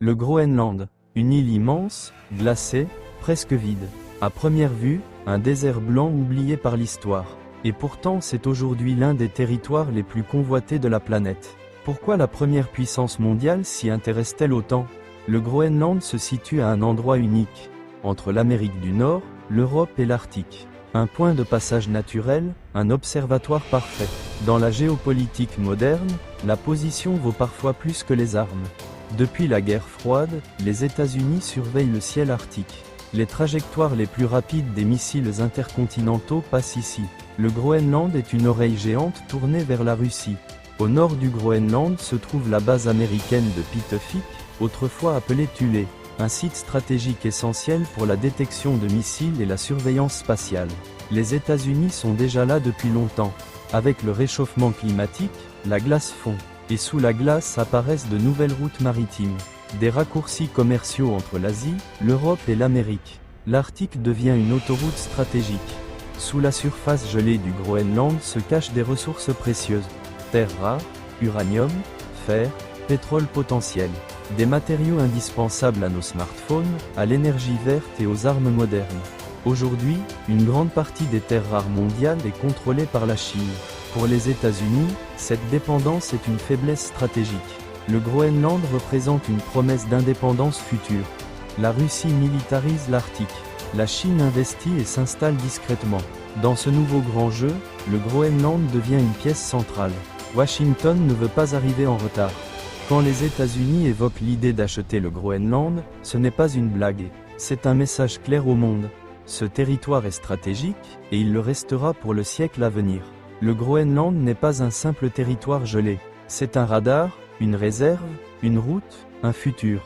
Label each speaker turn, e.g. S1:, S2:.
S1: Le Groenland, une île immense, glacée, presque vide. À première vue, un désert blanc oublié par l'histoire. Et pourtant c'est aujourd'hui l'un des territoires les plus convoités de la planète. Pourquoi la première puissance mondiale s'y intéresse-t-elle autant? Le Groenland se situe à un endroit unique, entre l'Amérique du Nord, l'Europe et l'Arctique. Un point de passage naturel, un observatoire parfait. Dans la géopolitique moderne, la position vaut parfois plus que les armes. Depuis la guerre froide, les États-Unis surveillent le ciel arctique. Les trajectoires les plus rapides des missiles intercontinentaux passent ici. Le Groenland est une oreille géante tournée vers la Russie. Au nord du Groenland se trouve la base américaine de Pitofik, autrefois appelée Thule, un site stratégique essentiel pour la détection de missiles et la surveillance spatiale. Les États-Unis sont déjà là depuis longtemps. Avec le réchauffement climatique, la glace fond, et sous la glace apparaissent de nouvelles routes maritimes. Des raccourcis commerciaux entre l'Asie, l'Europe et l'Amérique. L'Arctique devient une autoroute stratégique. Sous la surface gelée du Groenland se cachent des ressources précieuses. Terres rares, uranium, fer, pétrole potentiel. Des matériaux indispensables à nos smartphones, à l'énergie verte et aux armes modernes. Aujourd'hui, une grande partie des terres rares mondiales est contrôlée par la Chine. Pour les États-Unis, cette dépendance est une faiblesse stratégique. Le Groenland représente une promesse d'indépendance future. La Russie militarise l'Arctique. La Chine investit et s'installe discrètement. Dans ce nouveau grand jeu, le Groenland devient une pièce centrale. Washington ne veut pas arriver en retard. Quand les États-Unis évoquent l'idée d'acheter le Groenland, ce n'est pas une blague. C'est un message clair au monde. Ce territoire est stratégique, et il le restera pour le siècle à venir. Le Groenland n'est pas un simple territoire gelé. C'est un radar, une réserve, une route, un futur.